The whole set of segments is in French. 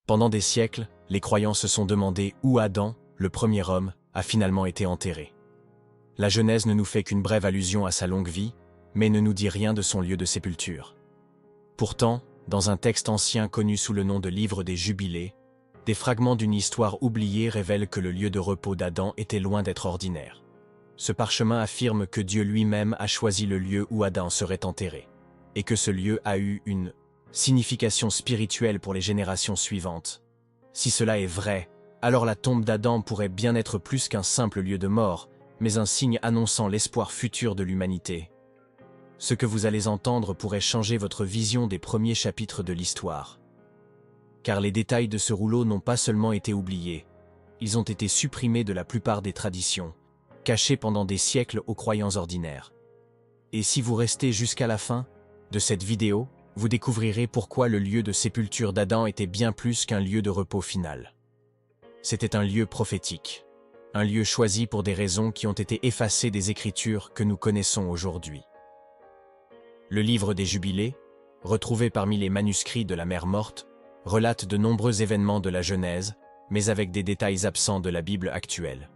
Pendant des siècles, les croyants se sont demandé où Adam, le premier homme, a finalement été enterré. La Genèse ne nous fait qu'une brève allusion à sa longue vie, mais ne nous dit rien de son lieu de sépulture. Pourtant, dans un texte ancien connu sous le nom de Livre des Jubilés, des fragments d'une histoire oubliée révèlent que le lieu de repos d'Adam était loin d'être ordinaire. Ce parchemin affirme que Dieu lui-même a choisi le lieu où Adam serait enterré, et que ce lieu a eu une signification spirituelle pour les générations suivantes. Si cela est vrai, alors la tombe d'Adam pourrait bien être plus qu'un simple lieu de mort, mais un signe annonçant l'espoir futur de l'humanité. Ce que vous allez entendre pourrait changer votre vision des premiers chapitres de l'histoire. Car les détails de ce rouleau n'ont pas seulement été oubliés, ils ont été supprimés de la plupart des traditions, cachés pendant des siècles aux croyants ordinaires. Et si vous restez jusqu'à la fin de cette vidéo, vous découvrirez pourquoi le lieu de sépulture d'Adam était bien plus qu'un lieu de repos final. C'était un lieu prophétique, un lieu choisi pour des raisons qui ont été effacées des Écritures que nous connaissons aujourd'hui. Le livre des Jubilés, retrouvé parmi les manuscrits de la Mer Morte, relate de nombreux événements de la Genèse, mais avec des détails absents de la Bible actuelle.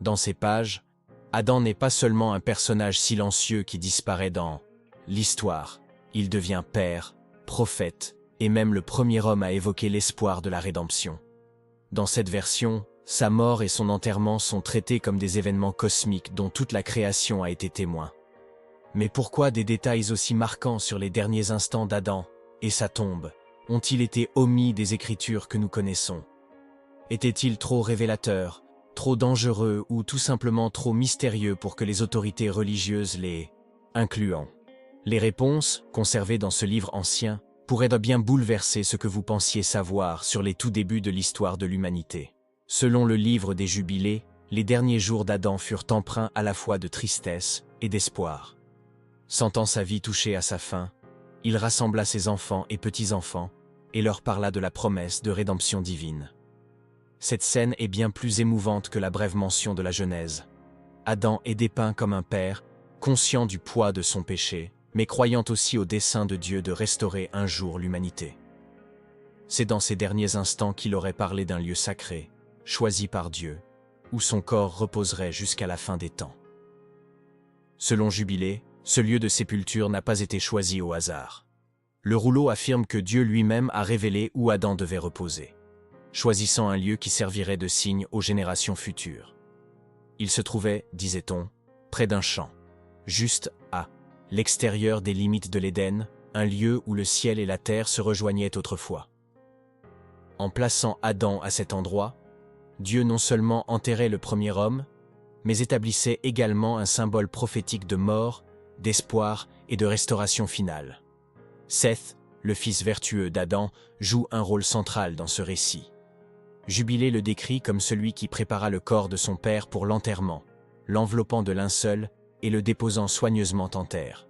Dans ces pages, Adam n'est pas seulement un personnage silencieux qui disparaît dans l'histoire, il devient père, prophète, et même le premier homme à évoquer l'espoir de la rédemption. Dans cette version, sa mort et son enterrement sont traités comme des événements cosmiques dont toute la création a été témoin. Mais pourquoi des détails aussi marquants sur les derniers instants d'Adam et sa tombe ont-ils été omis des Écritures que nous connaissons? Étaient-ils trop révélateurs, trop dangereux ou tout simplement trop mystérieux pour que les autorités religieuses les incluant? Les réponses, conservées dans ce livre ancien, pourraient bien bouleverser ce que vous pensiez savoir sur les tout débuts de l'histoire de l'humanité. Selon le livre des Jubilés, les derniers jours d'Adam furent empreints à la fois de tristesse et d'espoir. Sentant sa vie toucher à sa fin, il rassembla ses enfants et petits-enfants et leur parla de la promesse de rédemption divine. Cette scène est bien plus émouvante que la brève mention de la Genèse. Adam est dépeint comme un père, conscient du poids de son péché, mais croyant aussi au dessein de Dieu de restaurer un jour l'humanité. C'est dans ces derniers instants qu'il aurait parlé d'un lieu sacré, choisi par Dieu, où son corps reposerait jusqu'à la fin des temps. Selon Jubilé, ce lieu de sépulture n'a pas été choisi au hasard. Le rouleau affirme que Dieu lui-même a révélé où Adam devait reposer, choisissant un lieu qui servirait de signe aux générations futures. Il se trouvait, disait-on, près d'un champ, juste à l'extérieur des limites de l'Éden, un lieu où le ciel et la terre se rejoignaient autrefois. En plaçant Adam à cet endroit, Dieu non seulement enterrait le premier homme, mais établissait également un symbole prophétique de mort, d'espoir et de restauration finale. Seth, le fils vertueux d'Adam, joue un rôle central dans ce récit. Jubilé le décrit comme celui qui prépara le corps de son père pour l'enterrement, l'enveloppant de linceul et le déposant soigneusement en terre.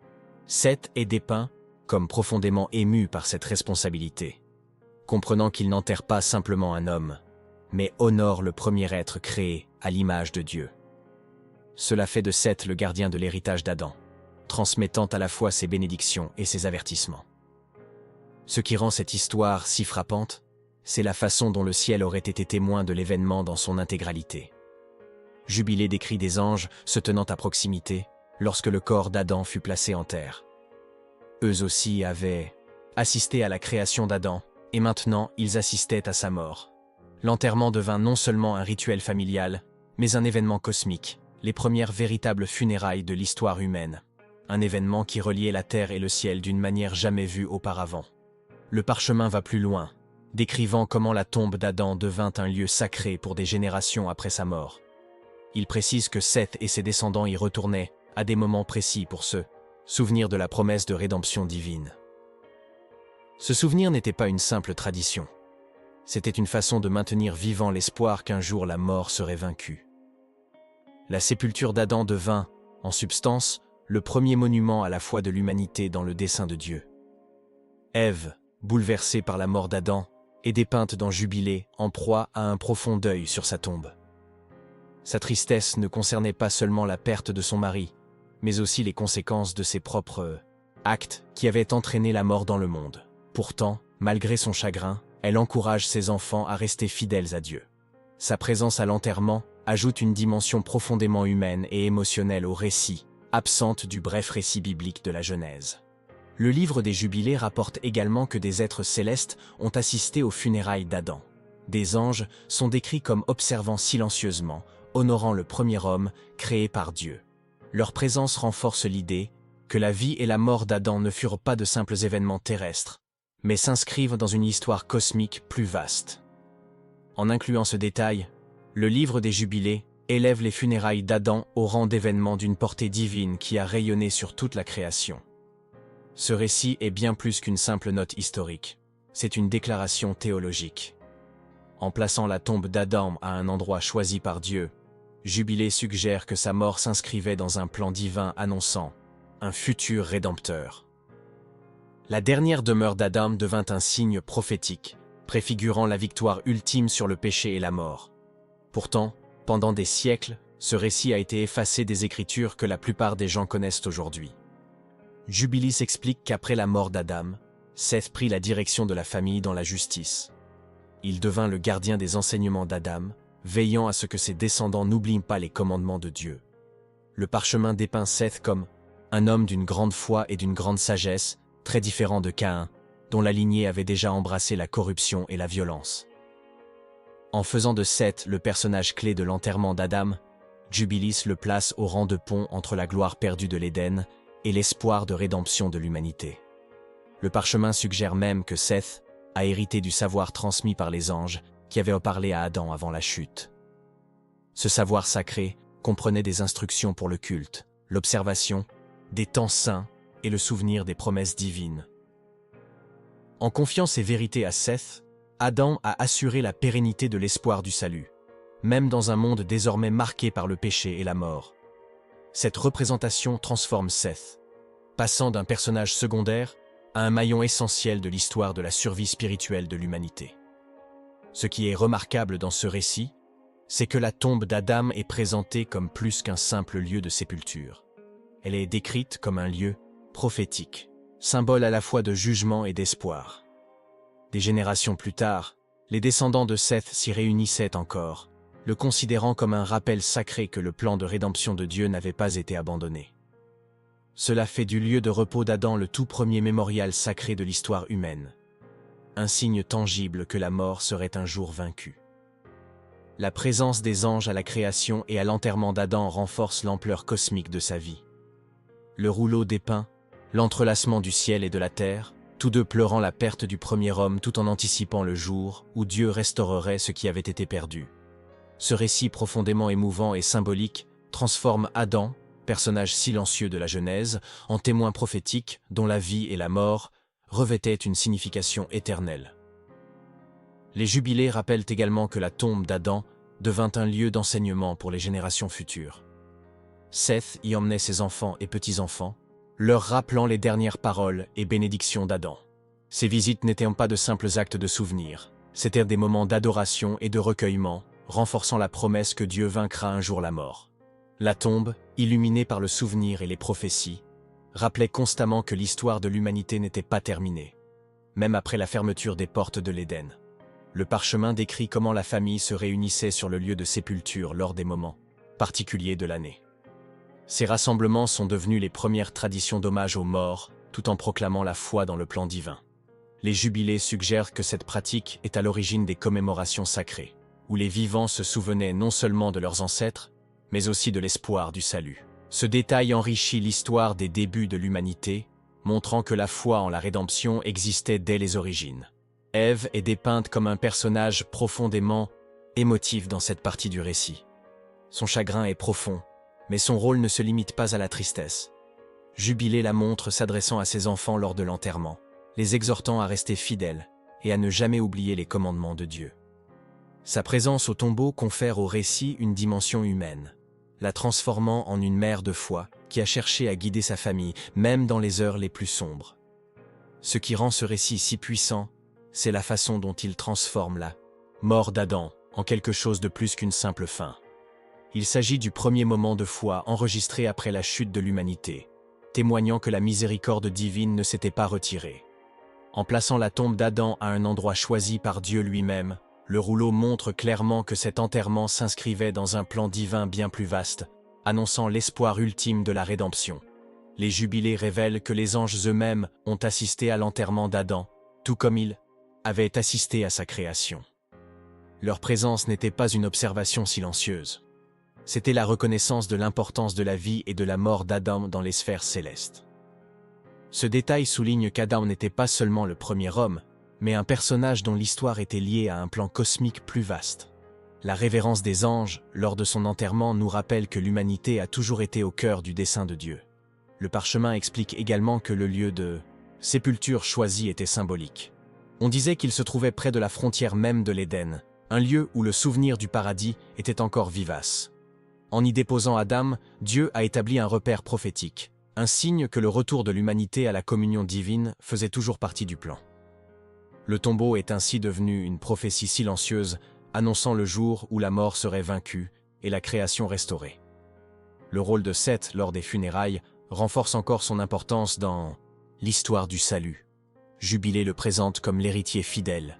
Seth est dépeint comme profondément ému par cette responsabilité, comprenant qu'il n'enterre pas simplement un homme, mais honore le premier être créé à l'image de Dieu. Cela fait de Seth le gardien de l'héritage d'Adam, transmettant à la fois ses bénédictions et ses avertissements. Ce qui rend cette histoire si frappante, c'est la façon dont le ciel aurait été témoin de l'événement dans son intégralité. Jubilé décrit des anges se tenant à proximité lorsque le corps d'Adam fut placé en terre. Eux aussi avaient assisté à la création d'Adam, et maintenant ils assistaient à sa mort. L'enterrement devint non seulement un rituel familial, mais un événement cosmique, les premières véritables funérailles de l'histoire humaine. Un événement qui reliait la terre et le ciel d'une manière jamais vue auparavant. Le parchemin va plus loin, décrivant comment la tombe d'Adam devint un lieu sacré pour des générations après sa mort. Il précise que Seth et ses descendants y retournaient à des moments précis pour se souvenir de la promesse de rédemption divine. Ce souvenir n'était pas une simple tradition. C'était une façon de maintenir vivant l'espoir qu'un jour la mort serait vaincue. La sépulture d'Adam devint, en substance, le premier monument à la foi de l'humanité dans le dessein de Dieu. Ève, bouleversée par la mort d'Adam, est dépeinte dans Jubilé, en proie à un profond deuil sur sa tombe. Sa tristesse ne concernait pas seulement la perte de son mari, mais aussi les conséquences de ses propres actes qui avaient entraîné la mort dans le monde. Pourtant, malgré son chagrin, elle encourage ses enfants à rester fidèles à Dieu. Sa présence à l'enterrement ajoute une dimension profondément humaine et émotionnelle au récit, absente du bref récit biblique de la Genèse. Le livre des Jubilés rapporte également que des êtres célestes ont assisté aux funérailles d'Adam. Des anges sont décrits comme observant silencieusement, honorant le premier homme créé par Dieu. Leur présence renforce l'idée que la vie et la mort d'Adam ne furent pas de simples événements terrestres, mais s'inscrivent dans une histoire cosmique plus vaste. En incluant ce détail, le livre des Jubilés élève les funérailles d'Adam au rang d'événement d'une portée divine qui a rayonné sur toute la création. Ce récit est bien plus qu'une simple note historique, c'est une déclaration théologique. En plaçant la tombe d'Adam à un endroit choisi par Dieu, Jubilé suggère que sa mort s'inscrivait dans un plan divin annonçant un futur rédempteur. La dernière demeure d'Adam devint un signe prophétique, préfigurant la victoire ultime sur le péché et la mort. Pourtant, pendant des siècles, ce récit a été effacé des Écritures que la plupart des gens connaissent aujourd'hui. Jubilis explique qu'après la mort d'Adam, Seth prit la direction de la famille dans la justice. Il devint le gardien des enseignements d'Adam, veillant à ce que ses descendants n'oublient pas les commandements de Dieu. Le parchemin dépeint Seth comme un homme d'une grande foi et d'une grande sagesse, très différent de Caïn, dont la lignée avait déjà embrassé la corruption et la violence. En faisant de Seth le personnage clé de l'enterrement d'Adam, Jubilis le place au rang de pont entre la gloire perdue de l'Éden et l'espoir de rédemption de l'humanité. Le parchemin suggère même que Seth a hérité du savoir transmis par les anges qui avaient parlé à Adam avant la chute. Ce savoir sacré comprenait des instructions pour le culte, l'observation, des temps saints et le souvenir des promesses divines. En confiant ces vérités à Seth, Adam a assuré la pérennité de l'espoir du salut, même dans un monde désormais marqué par le péché et la mort. Cette représentation transforme Seth, passant d'un personnage secondaire à un maillon essentiel de l'histoire de la survie spirituelle de l'humanité. Ce qui est remarquable dans ce récit, c'est que la tombe d'Adam est présentée comme plus qu'un simple lieu de sépulture. Elle est décrite comme un lieu prophétique, symbole à la fois de jugement et d'espoir. Des générations plus tard, les descendants de Seth s'y réunissaient encore, le considérant comme un rappel sacré que le plan de rédemption de Dieu n'avait pas été abandonné. Cela fait du lieu de repos d'Adam le tout premier mémorial sacré de l'histoire humaine, un signe tangible que la mort serait un jour vaincue. La présence des anges à la création et à l'enterrement d'Adam renforce l'ampleur cosmique de sa vie. Le rouleau dépeint l'entrelacement du ciel et de la terre, tous deux pleurant la perte du premier homme tout en anticipant le jour où Dieu restaurerait ce qui avait été perdu. Ce récit profondément émouvant et symbolique transforme Adam, personnage silencieux de la Genèse, en témoin prophétique dont la vie et la mort revêtaient une signification éternelle. Les Jubilés rappellent également que la tombe d'Adam devint un lieu d'enseignement pour les générations futures. Seth y emmenait ses enfants et petits-enfants, leur rappelant les dernières paroles et bénédictions d'Adam. Ces visites n'étaient pas de simples actes de souvenir, c'étaient des moments d'adoration et de recueillement, renforçant la promesse que Dieu vaincra un jour la mort. La tombe, illuminée par le souvenir et les prophéties, rappelait constamment que l'histoire de l'humanité n'était pas terminée, même après la fermeture des portes de l'Éden. Le parchemin décrit comment la famille se réunissait sur le lieu de sépulture lors des moments particuliers de l'année. Ces rassemblements sont devenus les premières traditions d'hommage aux morts, tout en proclamant la foi dans le plan divin. Les Jubilés suggèrent que cette pratique est à l'origine des commémorations sacrées, où les vivants se souvenaient non seulement de leurs ancêtres, mais aussi de l'espoir du salut. Ce détail enrichit l'histoire des débuts de l'humanité, montrant que la foi en la rédemption existait dès les origines. Ève est dépeinte comme un personnage profondément émotif dans cette partie du récit. Son chagrin est profond, mais son rôle ne se limite pas à la tristesse. Jubilé la montre s'adressant à ses enfants lors de l'enterrement, les exhortant à rester fidèles et à ne jamais oublier les commandements de Dieu. Sa présence au tombeau confère au récit une dimension humaine, la transformant en une mère de foi qui a cherché à guider sa famille, même dans les heures les plus sombres. Ce qui rend ce récit si puissant, c'est la façon dont il transforme la mort d'Adam en quelque chose de plus qu'une simple fin. Il s'agit du premier moment de foi enregistré après la chute de l'humanité, témoignant que la miséricorde divine ne s'était pas retirée. En plaçant la tombe d'Adam à un endroit choisi par Dieu lui-même, le rouleau montre clairement que cet enterrement s'inscrivait dans un plan divin bien plus vaste, annonçant l'espoir ultime de la rédemption. Les jubilés révèlent que les anges eux-mêmes ont assisté à l'enterrement d'Adam, tout comme ils avaient assisté à sa création. Leur présence n'était pas une observation silencieuse. C'était la reconnaissance de l'importance de la vie et de la mort d'Adam dans les sphères célestes. Ce détail souligne qu'Adam n'était pas seulement le premier homme, mais un personnage dont l'histoire était liée à un plan cosmique plus vaste. La révérence des anges, lors de son enterrement, nous rappelle que l'humanité a toujours été au cœur du dessein de Dieu. Le parchemin explique également que le lieu de sépulture choisi était symbolique. On disait qu'il se trouvait près de la frontière même de l'Éden, un lieu où le souvenir du paradis était encore vivace. En y déposant Adam, Dieu a établi un repère prophétique, un signe que le retour de l'humanité à la communion divine faisait toujours partie du plan. Le tombeau est ainsi devenu une prophétie silencieuse, annonçant le jour où la mort serait vaincue et la création restaurée. Le rôle de Seth lors des funérailles renforce encore son importance dans l'histoire du salut. Jubilé le présente comme l'héritier fidèle,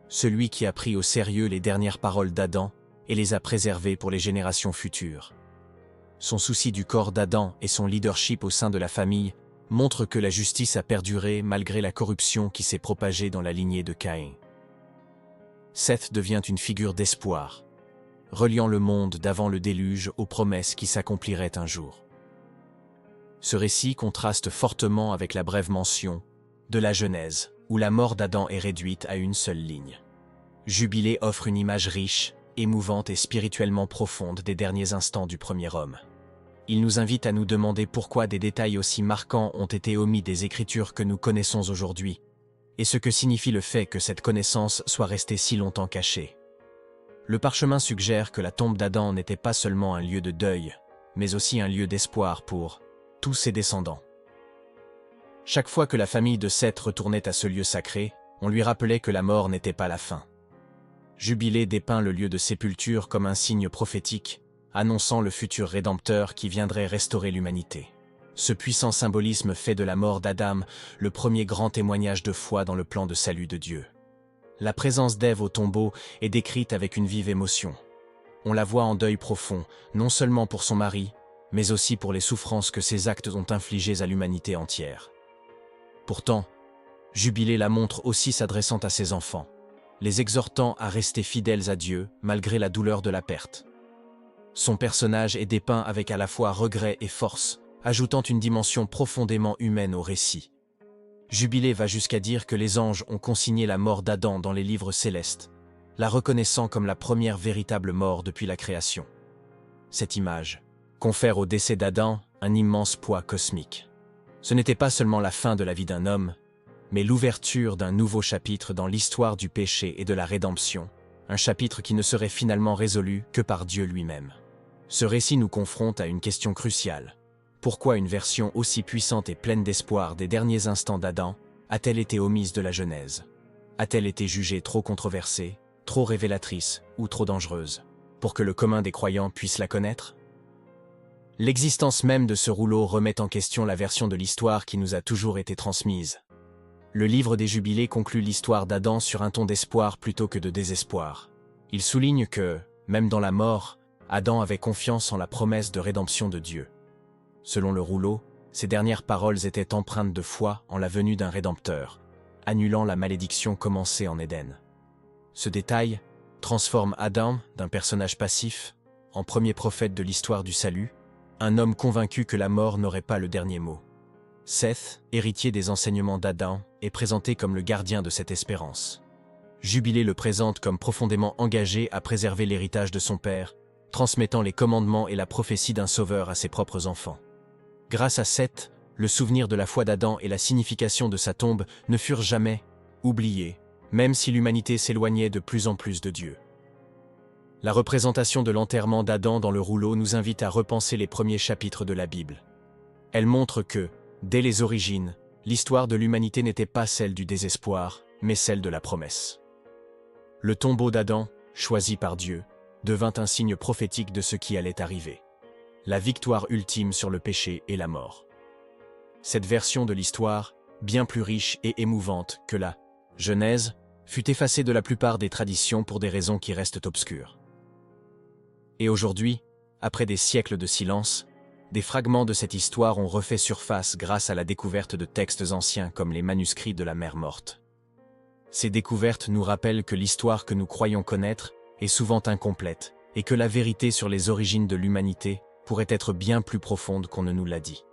celui qui a pris au sérieux les dernières paroles d'Adam et les a préservées pour les générations futures. Son souci du corps d'Adam et son leadership au sein de la famille montrent que la justice a perduré malgré la corruption qui s'est propagée dans la lignée de Caïn. Seth devient une figure d'espoir, reliant le monde d'avant le déluge aux promesses qui s'accompliraient un jour. Ce récit contraste fortement avec la brève mention de la Genèse, où la mort d'Adam est réduite à une seule ligne. Jubilé offre une image riche, émouvante et spirituellement profonde des derniers instants du premier homme. Il nous invite à nous demander pourquoi des détails aussi marquants ont été omis des Écritures que nous connaissons aujourd'hui, et ce que signifie le fait que cette connaissance soit restée si longtemps cachée. Le parchemin suggère que la tombe d'Adam n'était pas seulement un lieu de deuil, mais aussi un lieu d'espoir pour tous ses descendants. Chaque fois que la famille de Seth retournait à ce lieu sacré, on lui rappelait que la mort n'était pas la fin. Jubilé dépeint le lieu de sépulture comme un signe prophétique, annonçant le futur rédempteur qui viendrait restaurer l'humanité. Ce puissant symbolisme fait de la mort d'Adam le premier grand témoignage de foi dans le plan de salut de Dieu. La présence d'Ève au tombeau est décrite avec une vive émotion. On la voit en deuil profond, non seulement pour son mari, mais aussi pour les souffrances que ses actes ont infligées à l'humanité entière. Pourtant, Jubilé la montre aussi s'adressant à ses enfants, les exhortant à rester fidèles à Dieu malgré la douleur de la perte. Son personnage est dépeint avec à la fois regret et force, ajoutant une dimension profondément humaine au récit. Jubilé va jusqu'à dire que les anges ont consigné la mort d'Adam dans les livres célestes, la reconnaissant comme la première véritable mort depuis la création. Cette image confère au décès d'Adam un immense poids cosmique. Ce n'était pas seulement la fin de la vie d'un homme, mais l'ouverture d'un nouveau chapitre dans l'histoire du péché et de la rédemption, un chapitre qui ne serait finalement résolu que par Dieu lui-même. Ce récit nous confronte à une question cruciale. Pourquoi une version aussi puissante et pleine d'espoir des derniers instants d'Adam a-t-elle été omise de la Genèse? A-t-elle été jugée trop controversée, trop révélatrice ou trop dangereuse, pour que le commun des croyants puisse la connaître? L'existence même de ce rouleau remet en question la version de l'histoire qui nous a toujours été transmise. Le livre des Jubilés conclut l'histoire d'Adam sur un ton d'espoir plutôt que de désespoir. Il souligne que, même dans la mort, Adam avait confiance en la promesse de rédemption de Dieu. Selon le rouleau, ces dernières paroles étaient empreintes de foi en la venue d'un Rédempteur, annulant la malédiction commencée en Éden. Ce détail transforme Adam d'un personnage passif en premier prophète de l'histoire du salut, un homme convaincu que la mort n'aurait pas le dernier mot. Seth, héritier des enseignements d'Adam, est présenté comme le gardien de cette espérance. Jubilé le présente comme profondément engagé à préserver l'héritage de son père, transmettant les commandements et la prophétie d'un sauveur à ses propres enfants. Grâce à Seth, le souvenir de la foi d'Adam et la signification de sa tombe ne furent jamais oubliés, même si l'humanité s'éloignait de plus en plus de Dieu. La représentation de l'enterrement d'Adam dans le rouleau nous invite à repenser les premiers chapitres de la Bible. Elle montre que, dès les origines, l'histoire de l'humanité n'était pas celle du désespoir, mais celle de la promesse. Le tombeau d'Adam, choisi par Dieu, devint un signe prophétique de ce qui allait arriver. La victoire ultime sur le péché et la mort. Cette version de l'histoire bien plus riche et émouvante que la Genèse, fut effacée de la plupart des traditions pour des raisons qui restent obscures. Et aujourd'hui, après des siècles de silence, des fragments de cette histoire ont refait surface grâce à la découverte de textes anciens comme les manuscrits de la Mer Morte. Ces découvertes nous rappellent que l'histoire que nous croyons connaître est souvent incomplète et que la vérité sur les origines de l'humanité pourrait être bien plus profonde qu'on ne nous l'a dit.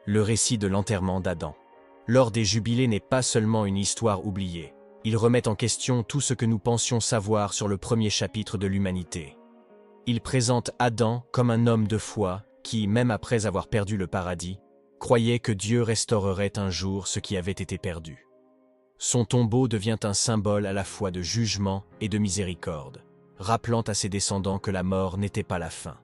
Le récit de l'enterrement d'Adam. Lors des jubilés n'est pas seulement une histoire oubliée, il remet en question tout ce que nous pensions savoir sur le premier chapitre de l'humanité. Il présente Adam comme un homme de foi qui, même après avoir perdu le paradis, croyait que Dieu restaurerait un jour ce qui avait été perdu. Son tombeau devient un symbole à la fois de jugement et de miséricorde, rappelant à ses descendants que la mort n'était pas la fin.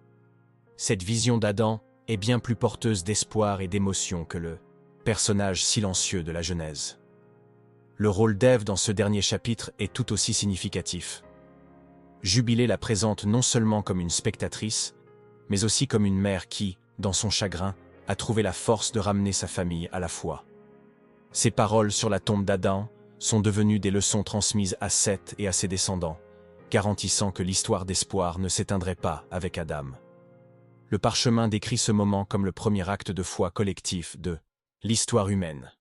Cette vision d'Adam est bien plus porteuse d'espoir et d'émotion que le personnage silencieux de la Genèse. Le rôle d'Ève dans ce dernier chapitre est tout aussi significatif. Jubilé la présente non seulement comme une spectatrice, mais aussi comme une mère qui, dans son chagrin, a trouvé la force de ramener sa famille à la foi. Ses paroles sur la tombe d'Adam sont devenues des leçons transmises à Seth et à ses descendants, garantissant que l'histoire d'espoir ne s'éteindrait pas avec Adam. Le parchemin décrit ce moment comme le premier acte de foi collectif de l'histoire humaine.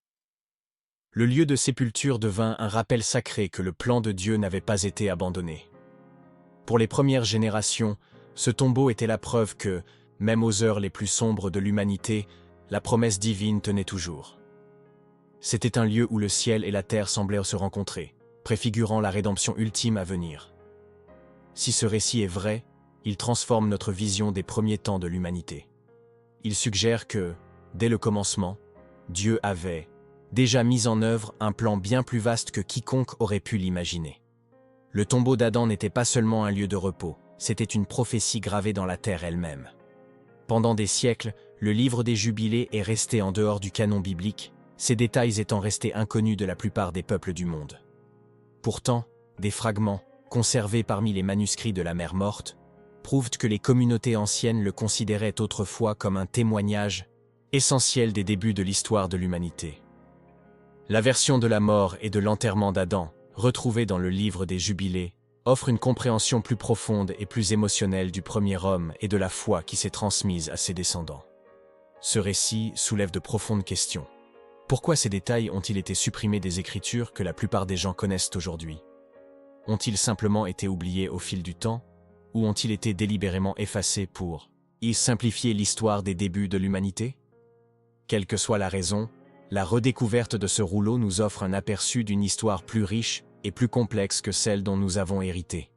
Le lieu de sépulture devint un rappel sacré que le plan de Dieu n'avait pas été abandonné. Pour les premières générations, ce tombeau était la preuve que, même aux heures les plus sombres de l'humanité, la promesse divine tenait toujours. C'était un lieu où le ciel et la terre semblaient se rencontrer, préfigurant la rédemption ultime à venir. Si ce récit est vrai, il transforme notre vision des premiers temps de l'humanité. Il suggère que, dès le commencement, Dieu avait déjà mis en œuvre un plan bien plus vaste que quiconque aurait pu l'imaginer. Le tombeau d'Adam n'était pas seulement un lieu de repos, c'était une prophétie gravée dans la terre elle-même. Pendant des siècles, le livre des Jubilés est resté en dehors du canon biblique, ces détails étant restés inconnus de la plupart des peuples du monde. Pourtant, des fragments, conservés parmi les manuscrits de la Mer Morte, prouvent que les communautés anciennes le considéraient autrefois comme un témoignage essentiel des débuts de l'histoire de l'humanité. La version de la mort et de l'enterrement d'Adam, retrouvée dans le livre des Jubilés, offre une compréhension plus profonde et plus émotionnelle du premier homme et de la foi qui s'est transmise à ses descendants. Ce récit soulève de profondes questions. Pourquoi ces détails ont-ils été supprimés des Écritures que la plupart des gens connaissent aujourd'hui? Ont-ils simplement été oubliés au fil du temps, ou ont-ils été délibérément effacés pour y simplifier l'histoire des débuts de l'humanité? Quelle que soit la raison, la redécouverte de ce rouleau nous offre un aperçu d'une histoire plus riche et plus complexe que celle dont nous avons hérité.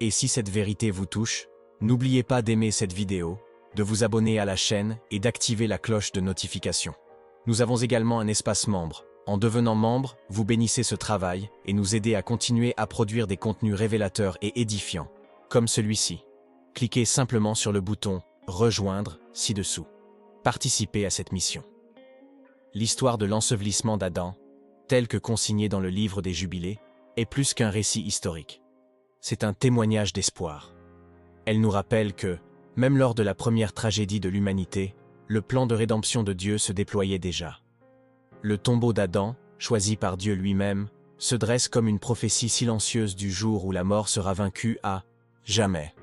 Et si cette vérité vous touche, n'oubliez pas d'aimer cette vidéo, de vous abonner à la chaîne et d'activer la cloche de notification. Nous avons également un espace membre. En devenant membre, vous bénissez ce travail et nous aidez à continuer à produire des contenus révélateurs et édifiants, comme celui-ci. Cliquez simplement sur le bouton « Rejoindre » ci-dessous. Participez à cette mission. L'histoire de l'ensevelissement d'Adam, telle que consignée dans le livre des Jubilés, est plus qu'un récit historique. C'est un témoignage d'espoir. Elle nous rappelle que, même lors de la première tragédie de l'humanité, le plan de rédemption de Dieu se déployait déjà. Le tombeau d'Adam, choisi par Dieu lui-même, se dresse comme une prophétie silencieuse du jour où la mort sera vaincue à jamais.